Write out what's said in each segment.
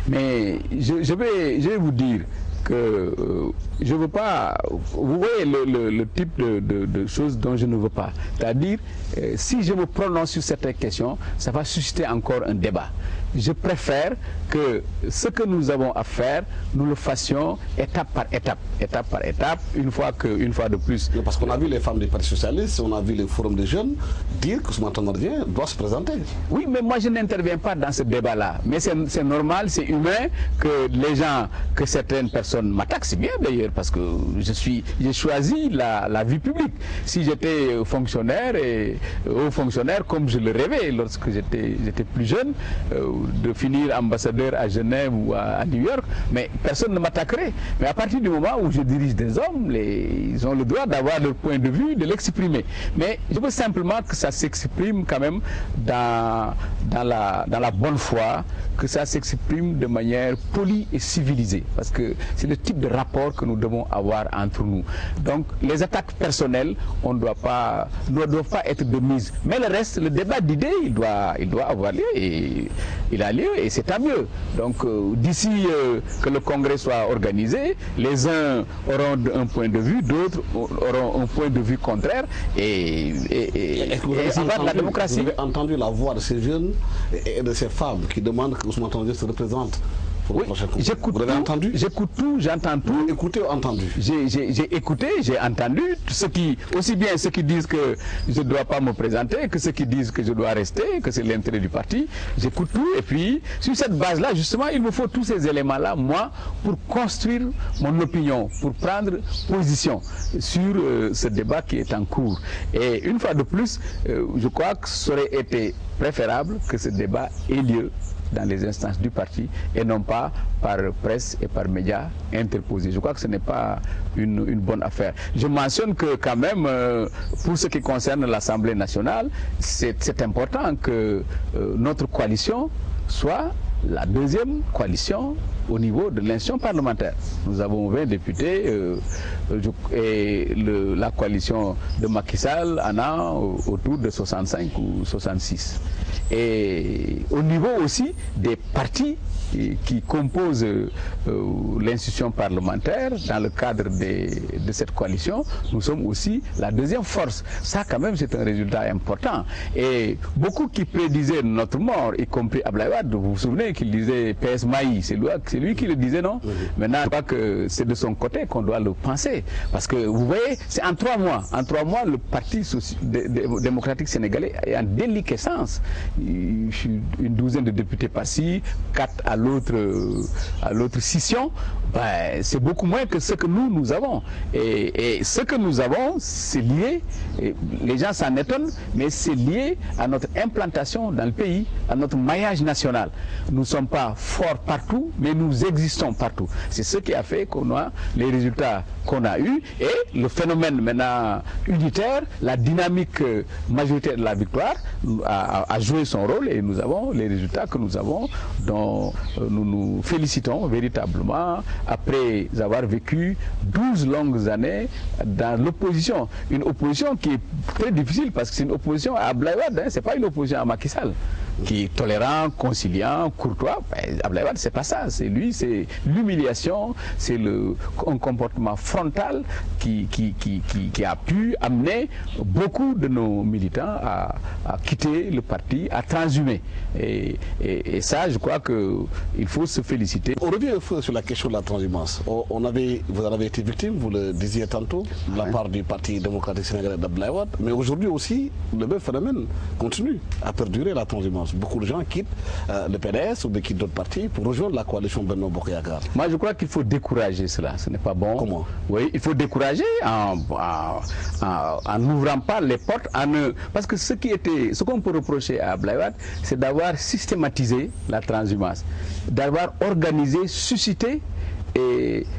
Mais je vais vous dire que je ne veux pas... Vous voyez le type de choses dont je ne veux pas. C'est-à-dire, si je me prononce sur certaines questions, ça va susciter encore un débat. Je préfère que ce que nous avons à faire, nous le fassions étape par étape, une fois de plus. Parce qu'on a vu les femmes du Parti Socialiste, on a vu les forums des jeunes dire que Ousmane Tanor Dieng doit se présenter. Oui, mais moi je n'interviens pas dans ce débat-là. Mais c'est normal, c'est humain que certaines personnes m'attaquent. C'est bien d'ailleurs, parce que j'ai choisi la vie publique. Si j'étais fonctionnaire et haut fonctionnaire, comme je le rêvais lorsque j'étais plus jeune, de finir ambassadeur à Genève ou à New York, mais personne ne m'attaquerait. Mais à partir du moment où je dirige des hommes, ils ont le droit d'avoir leur point de vue, de l'exprimer. Mais je veux simplement que ça s'exprime quand même dans la bonne foi, que ça s'exprime de manière polie et civilisée, parce que c'est le type de rapport que nous devons avoir entre nous. Donc les attaques personnelles, ne doivent pas être de mise. Mais le reste, le débat d'idées, il doit avoir lieu, et il a lieu, et c'est tant mieux. Donc d'ici que le congrès soit organisé, les uns auront un point de vue, d'autres auront un point de vue contraire, et ça va de la démocratie. Vous avez entendu la voix de ces jeunes et de ces femmes qui demandent que Ousmane Tanor Dieng se représente? Oui, j'écoute tout, j'entends tout. Écouté ou entendu? J'ai écouté, j'ai entendu, aussi bien ceux qui disent que je ne dois pas me présenter, que ceux qui disent que je dois rester, que c'est l'intérêt du parti. J'écoute tout, et puis sur cette base-là, justement, il me faut tous ces éléments-là, moi, pour construire mon opinion, pour prendre position sur ce débat qui est en cours. Et une fois de plus, je crois que ça aurait été préférable que ce débat ait lieu dans les instances du parti et non pas par presse et par médias interposés. Je crois que ce n'est pas une bonne affaire. Je mentionne que quand même, pour ce qui concerne l'Assemblée nationale, c'est important que notre coalition soit la deuxième coalition au niveau de l'institution parlementaire. Nous avons 20 députés et la coalition de Macky Sall en a autour de 65 ou 66. Et au niveau aussi des partis qui composent l'institution parlementaire, dans le cadre de cette coalition, nous sommes aussi la deuxième force. Ça, quand même, c'est un résultat important. Et beaucoup qui prédisaient notre mort, y compris Abdoulaye Wade, vous vous souvenez qu'il disait PS Maï, c'est lui qui le disait, non? Oui. Maintenant, je crois que c'est de son côté qu'on doit le penser. Parce que, vous voyez, c'est en 3 mois. En 3 mois, le Parti démocratique sénégalais est en déliquescence. Une douzaine de députés par-ci, 4 à l'autre scission, ben, c'est beaucoup moins que ce que nous avons. Et ce que nous avons, c'est lié, les gens s'en étonnent, mais c'est lié à notre implantation dans le pays, à notre maillage national. Nous ne sommes pas forts partout, mais nous existons partout. C'est ce qui a fait qu'on a les résultats qu'on a eus, et le phénomène maintenant unitaire, la dynamique majoritaire de la victoire a joué son rôle, et nous avons les résultats que nous avons, dont nous nous félicitons véritablement après avoir vécu 12 longues années dans l'opposition. Une opposition qui est très difficile, parce que c'est une opposition à Abdoulaye Wade, c'est pas une opposition à Macky Sall, qui est tolérant, conciliant, courtois. Abdoulaye Wade, c'est pas ça. C'est lui, c'est l'humiliation, c'est un comportement frontal qui a pu amener beaucoup de nos militants à quitter le parti, à transhumer. Et ça, je crois qu'il faut se féliciter. On revient un peu sur la question de la transhumance. Vous en avez été victime, vous le disiez tantôt, de la part du Parti démocratique sénégalais d'Abdoulaye Wade. Mais aujourd'hui aussi, le même phénomène continue à perdurer, la transhumance. Beaucoup de gens quittent le PDS ou quittent d'autres partis pour rejoindre la coalition Benno Bokk Yakaar. Moi, je crois qu'il faut décourager cela. Ce n'est pas bon. Comment? Oui, il faut décourager en n'ouvrant pas les portes. Parce que ce qu'on peut reprocher à Abdoulaye Wade, c'est d'avoir systématisé la transhumance, d'avoir organisé, suscité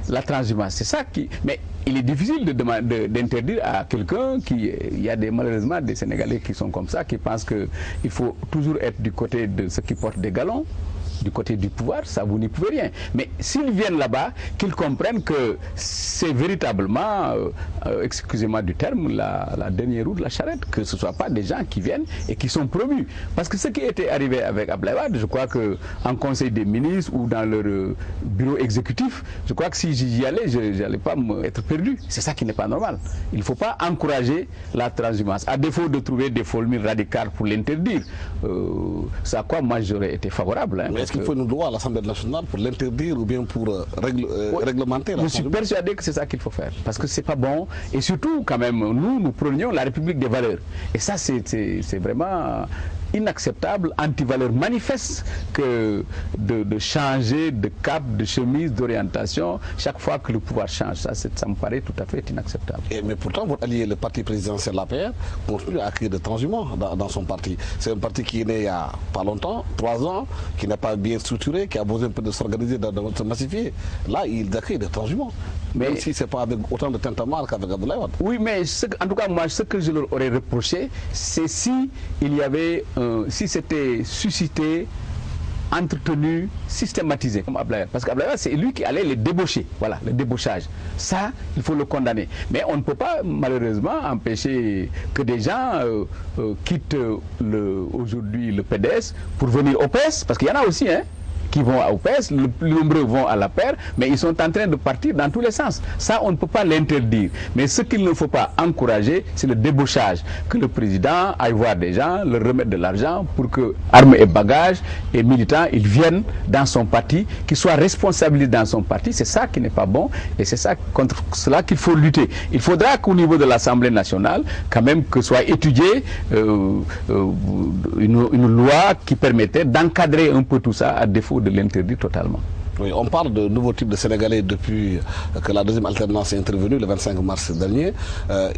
la transhumance. C'est ça qui... Mais il est difficile d'interdire à quelqu'un il y a malheureusement des Sénégalais qui sont comme ça, qui pensent qu'il faut toujours être du côté de ceux qui portent des galons, du côté du pouvoir, ça vous n'y pouvez rien. Mais s'ils viennent là-bas, qu'ils comprennent que c'est véritablement, excusez-moi du terme, la dernière roue de la charrette, que ce ne soit pas des gens qui viennent et qui sont promus. Parce que ce qui était arrivé avec Abdoulaye Wade, je crois qu'en Conseil des ministres ou dans leur bureau exécutif, je crois que si j'y allais, je n'allais pas être perdu. C'est ça qui n'est pas normal. Il ne faut pas encourager la transhumance, à défaut de trouver des formules radicales pour l'interdire. C'est à quoi moi j'aurais été favorable. Hein, mais est-ce qu'il faut une loi à l'Assemblée nationale pour l'interdire ou bien pour réglementer la transhumance? Je suis persuadé que c'est ça qu'il faut faire, parce que c'est pas bon. Et surtout, quand même, nous prenions la République des valeurs. Et ça, c'est vraiment inacceptable, anti-valeur manifeste que de changer de cap, de chemise, d'orientation chaque fois que le pouvoir change. Ça me paraît tout à fait inacceptable. Mais pourtant, votre allié, le parti présidentiel, l'APR, continue à accueillir des transhumants dans son parti. C'est un parti qui est né il n'y a pas longtemps, 3 ans, qui n'est pas bien structuré, qui a besoin un peu de s'organiser, de se massifier. Là, il accueille des transhumants. Même si ce n'est pas avec autant de tintamarre qu'avec Abdoulaye Wade. Oui, mais en tout cas, moi, ce que je leur aurais reproché, c'est si il y avait, si c'était suscité, entretenu, systématisé comme Abdoulaye Wade. Parce qu'Abdoulaye Wade, c'est lui qui allait les débaucher. Voilà, le débauchage. Ça, il faut le condamner. Mais on ne peut pas, malheureusement, empêcher que des gens quittent aujourd'hui le PDS pour venir au PS. Parce qu'il y en a aussi, hein, qui vont au PS, nombreux vont à la paire, mais ils sont en train de partir dans tous les sens. Ça, on ne peut pas l'interdire. Mais ce qu'il ne faut pas encourager, c'est le débauchage. Que le président aille voir des gens, leur remettre de l'argent pour que, armes et bagages et militants, ils viennent dans son parti, qu'ils soient responsabilisés dans son parti. C'est ça qui n'est pas bon et c'est ça contre cela qu'il faut lutter. Il faudra qu'au niveau de l'Assemblée nationale, quand même, que soit étudiée une loi qui permettait d'encadrer un peu tout ça à défaut de l'interdire totalement. Oui, on parle de nouveaux types de Sénégalais depuis que la deuxième alternance est intervenue le 25 mars dernier.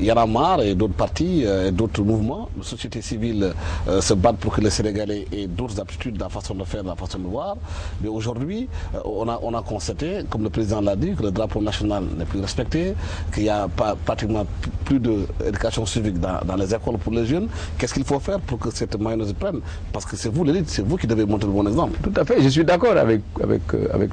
Y en a marre et d'autres partis et d'autres mouvements de société civile se battent pour que les Sénégalais aient d'autres aptitudes dans la façon de faire, dans la façon de voir. Mais aujourd'hui, on a constaté, comme le président l'a dit, que le drapeau national n'est plus respecté, qu'il n'y a pratiquement plus d'éducation civique dans les écoles pour les jeunes. Qu'est-ce qu'il faut faire pour que cette mayonnaise prenne? Parce que c'est vous l'élite, c'est vous qui devez montrer le bon exemple. Tout à fait, je suis d'accord avec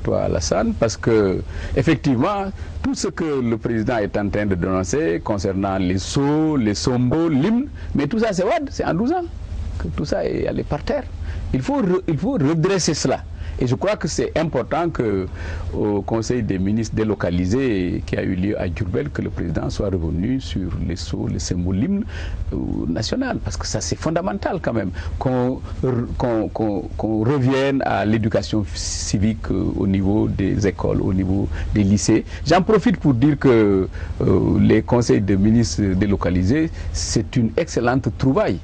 toi, Alassane, parce que effectivement, tout ce que le président est en train de dénoncer concernant les sceaux, les sombos, l'hymne, mais tout ça c'est Wade, c'est en 12 ans que tout ça est allé par terre. Il faut redresser cela. Et je crois que c'est important qu'au Conseil des ministres délocalisé qui a eu lieu à Diourbel, que le président soit revenu sur les sceaux, les symboles, l'hymne national. Parce que ça, c'est fondamental quand même, qu'on revienne à l'éducation civique au niveau des écoles, au niveau des lycées. J'en profite pour dire que les conseils des ministres délocalisés, c'est une excellente trouvaille.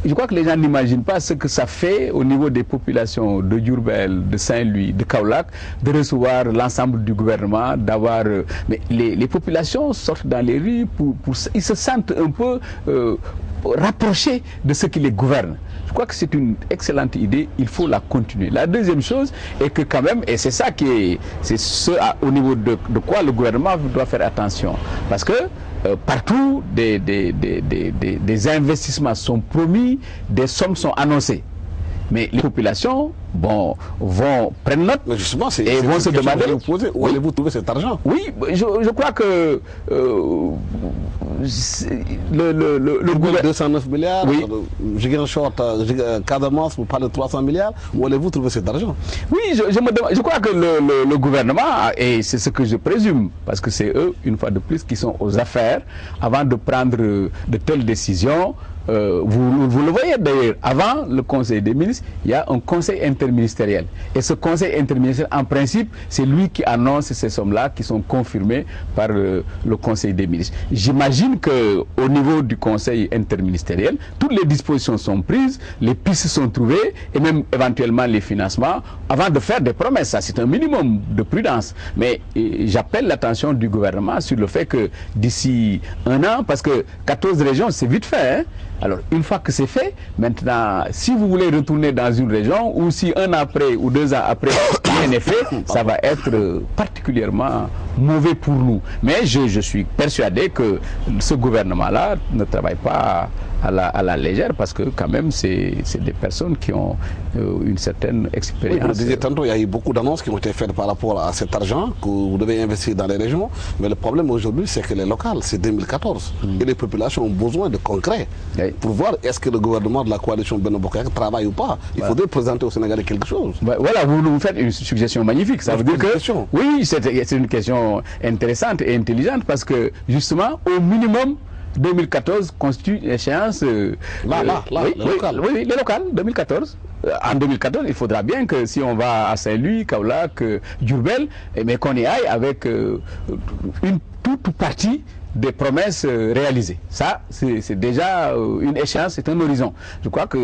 Je crois que les gens n'imaginent pas ce que ça fait au niveau des populations de Diourbel, de Saint-Louis, de Kaolack, de recevoir l'ensemble du gouvernement, d'avoir... mais les populations sortent dans les rues, ils se sentent un peu rapprochés de ce qui les gouverne. Je crois que c'est une excellente idée, il faut la continuer. La deuxième chose est que quand même, et c'est ça qui est... c'est ce au niveau de quoi le gouvernement doit faire attention. Parce que partout, des investissements sont promis, des sommes sont annoncées. Mais les populations prennent note. Mais justement, et vont se demander où allez-vous trouver cet argent? Oui, je crois que le gouvernement 209 milliards, oui. Cadamance, vous parlez de 300 milliards, où allez-vous trouver cet argent? Oui, je crois que le gouvernement, et c'est ce que je présume, parce que c'est eux, une fois de plus, qui sont aux affaires, avant de prendre de telles décisions. Vous le voyez d'ailleurs, avant le Conseil des ministres, il y a un conseil interministériel. Et ce conseil interministériel, en principe, c'est lui qui annonce ces sommes-là qui sont confirmées par le Conseil des ministres. J'imagine qu'au niveau du conseil interministériel, toutes les dispositions sont prises, les pistes sont trouvées, et même éventuellement les financements, avant de faire des promesses. Ça, c'est un minimum de prudence. Mais j'appelle l'attention du gouvernement sur le fait que d'ici un an, parce que 14 régions, c'est vite fait, hein. Alors, une fois que c'est fait, maintenant, si vous voulez retourner dans une région, ou si un an après ou 2 ans après, rien n'est fait, ça va être particulièrement mauvais pour nous. Mais je suis persuadé que ce gouvernement-là ne travaille pas à la légère, parce que quand même c'est des personnes qui ont une certaine expérience. Oui, vous disiez tantôt, il y a eu beaucoup d'annonces qui ont été faites par rapport à cet argent que vous devez investir dans les régions, mais le problème aujourd'hui c'est que les locales, c'est 2014 et les populations ont besoin de concret pour voir est-ce que le gouvernement de la coalition Benno Bokk Yakaar travaille ou pas. Il faudrait présenter au Sénégalais quelque chose. Voilà, vous faites une suggestion magnifique. Ça veut dire que oui, c'est une question intéressante et intelligente, parce que justement au minimum 2014 constitue une échéance. Les locales. Oui, les locales, 2014. En 2014, il faudra bien que si on va à Saint-Louis, Kaolack, Diourbel, mais qu'on y aille avec une toute partie des promesses réalisées. Ça, c'est déjà une échéance, c'est un horizon. Je crois que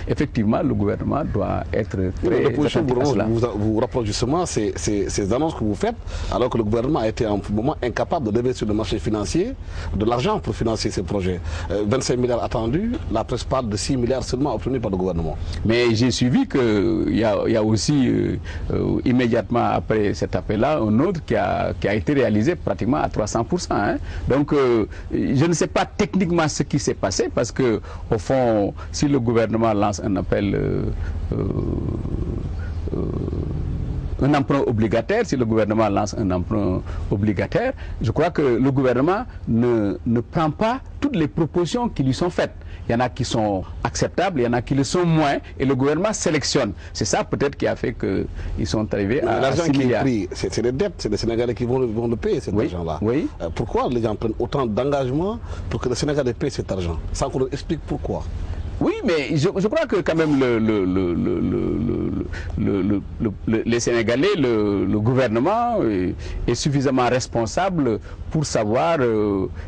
effectivement, le gouvernement doit être très attentif à cela. Vous rapproche justement ces annonces que vous faites, alors que le gouvernement a été en ce moment incapable de lever sur le marché financier de l'argent pour financer ces projets. 25 milliards attendus, la presse parle de 6 milliards seulement obtenus par le gouvernement. Mais j'ai suivi qu'il y a aussi, immédiatement après cet appel-là, un autre qui a été réalisé pratiquement à 300%. Hein. Donc, je ne sais pas techniquement ce qui s'est passé, parce que, au fond, si le gouvernement lance un appel, un emprunt obligataire, si le gouvernement lance un emprunt obligataire, je crois que le gouvernement ne prend pas toutes les propositions qui lui sont faites. Il y en a qui sont acceptables, il y en a qui le sont moins, et le gouvernement sélectionne. C'est ça peut-être qui a fait qu'ils sont arrivés à 6 milliards. C'est les dettes, c'est les Sénégalais qui vont le payer, cet argent-là. Oui. Pourquoi les gens prennent autant d'engagements pour que les Sénégalais payent cet argent? Sans qu'on leur explique pourquoi. Oui, mais je crois que quand même les Sénégalais, le gouvernement est suffisamment responsable pour savoir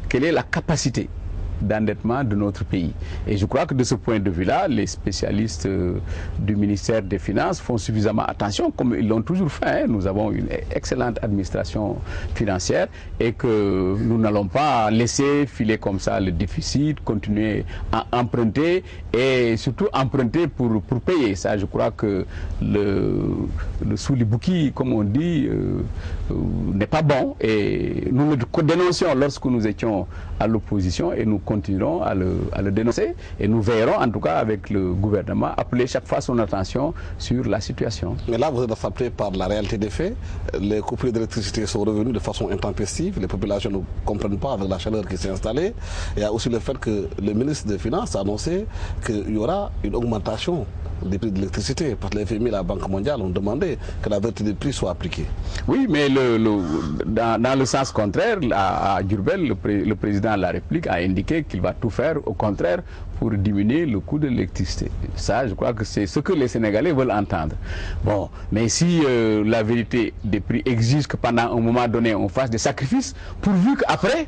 quelle est la capacité d'endettement de notre pays. Et je crois que de ce point de vue-là, les spécialistes du ministère des Finances font suffisamment attention, comme ils l'ont toujours fait. Hein. Nous avons une excellente administration financière et que nous n'allons pas laisser filer comme ça le déficit, continuer à emprunter et surtout emprunter pour payer. Ça, je crois que le soulibouki, comme on dit, n'est pas bon, et nous le dénoncions lorsque nous étions à l'opposition, et nous continuerons à le dénoncer, et nous veillerons en tout cas avec le gouvernement appeler chaque fois son attention sur la situation. Mais là, vous êtes frappé par la réalité des faits. Les coupures d'électricité sont revenues de façon intempestive, les populations ne comprennent pas avec la chaleur qui s'est installée. Il y a aussi le fait que le ministre des Finances a annoncé qu'il y aura une augmentation des prix de l'électricité, parce que l'FMI et la Banque mondiale ont demandé que la vérité des prix soit appliquée. Oui, mais dans le sens contraire, à Diourbel, le président de la République a indiqué qu'il va tout faire, au contraire, pour diminuer le coût de l'électricité. Ça, je crois que c'est ce que les Sénégalais veulent entendre. Bon, mais si la vérité des prix exige que pendant un moment donné, on fasse des sacrifices, pourvu qu'après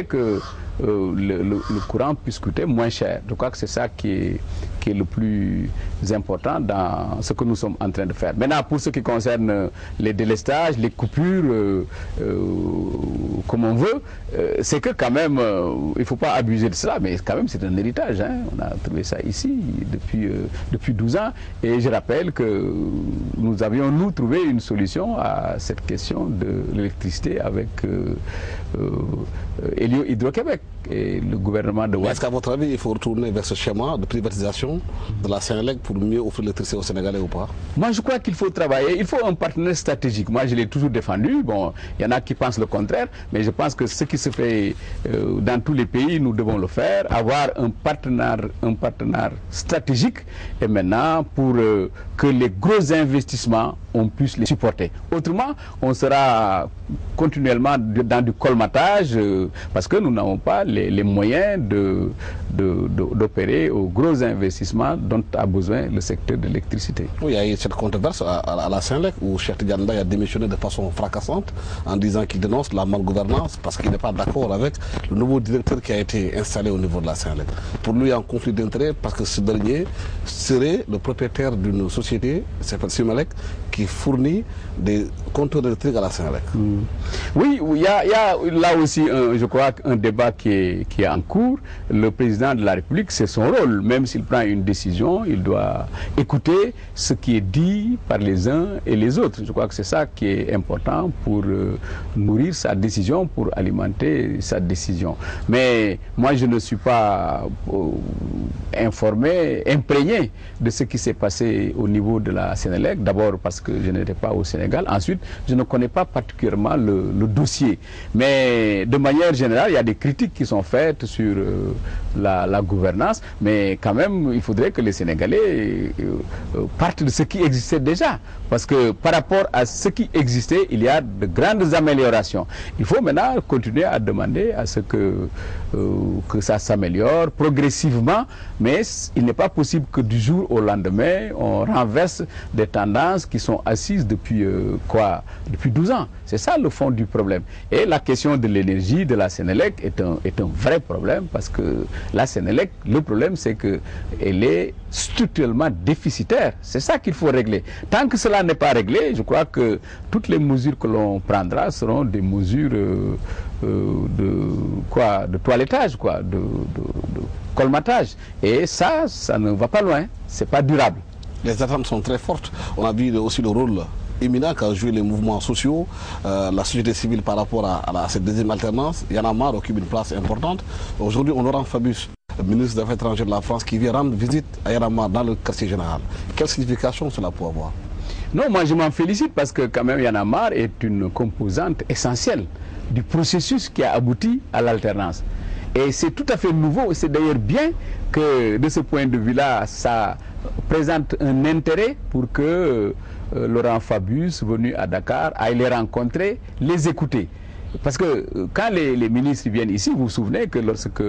que le courant puisse coûter moins cher. Je crois que c'est ça qui est le plus important dans ce que nous sommes en train de faire. Maintenant, pour ce qui concerne les délestages, les coupures, comme on veut, c'est que quand même, il ne faut pas abuser de cela, mais quand même c'est un héritage. Hein. On a trouvé ça ici depuis 12 ans, et je rappelle que nous avions, nous, trouvé une solution à cette question de l'électricité avec Elio Hydro-Québec et le gouvernement de Ouad. Est-ce qu'à votre avis, il faut retourner vers ce schéma de privatisation de la Sénélec pour mieux offrir l'électricité aux Sénégalais ou pas? Moi, je crois qu'il faut travailler. Il faut un partenaire stratégique. Moi, je l'ai toujours défendu. Bon, il y en a qui pensent le contraire, mais je pense que ce qui se fait dans tous les pays, nous devons le faire. Avoir un partenaire stratégique, et maintenant, pour que les gros investissements, on puisse les supporter. Autrement, on sera continuellement dans du colmatage, parce que nous n'avons pas les moyens d'opérer aux gros investissements dont a besoin le secteur de l'électricité. Oui, il y a eu cette controverse à la Sénélec où Cheikh Tidiane Ndaye a démissionné de façon fracassante en disant qu'il dénonce la malgouvernance parce qu'il n'est pas d'accord avec le nouveau directeur qui a été installé au niveau de la Sénélec. Pour lui, il y a un conflit d'intérêts parce que ce dernier serait le propriétaire d'une société, s'appelle Sénélec, qui fournit des compteurs électriques à la Sénélec. Oui, il y a là aussi, je crois, un débat qui est en cours. Le président de la République, c'est son rôle. Même s'il prend une décision, il doit écouter ce qui est dit par les uns et les autres. Je crois que c'est ça qui est important pour nourrir sa décision, pour alimenter sa décision. Mais moi, je ne suis pas informé, imprégné de ce qui s'est passé au niveau de la Sénélec. D'abord parce que je n'étais pas au Sénégal. Ensuite, je ne connais pas particulièrement le dossier. Mais de manière générale, il y a des critiques qui sont faites sur la gouvernance. Mais quand même, il faudrait que les Sénégalais partent de ce qui existait déjà. Parce que par rapport à ce qui existait, il y a de grandes améliorations. Il faut maintenant continuer à demander à ce que ça s'améliore progressivement. Mais il n'est pas possible que du jour au lendemain, on renverse des tendances qui sont assises depuis depuis 12 ans. C'est ça le fond du problème. Et la question de l'énergie de la Sénélec est un vrai problème parce que la Sénélec, le problème c'est qu'elle est structurellement déficitaire. C'est ça qu'il faut régler. Tant que cela n'est pas réglé, je crois que toutes les mesures que l'on prendra seront des mesures de toilettage, de colmatage. Et ça ne va pas loin. C'est pas durable. Les attentes sont très fortes. On a vu aussi le rôle éminent qu'a joué les mouvements sociaux, la société civile par rapport à cette deuxième alternance. Y en a marre occupe une place importante. Aujourd'hui, on aura Fabius, ministre des Affaires étrangères de la France, qui vient rendre visite à Y en a marre dans le quartier général. Quelle signification cela peut avoir? Non, moi je m'en félicite parce que quand même Y en a marre est une composante essentielle du processus qui a abouti à l'alternance. Et c'est tout à fait nouveau. C'est d'ailleurs bien que de ce point de vue-là, ça présente un intérêt pour que Laurent Fabius, venu à Dakar, aille les rencontrer, les écouter. Parce que quand les ministres viennent ici, vous vous souvenez que lorsque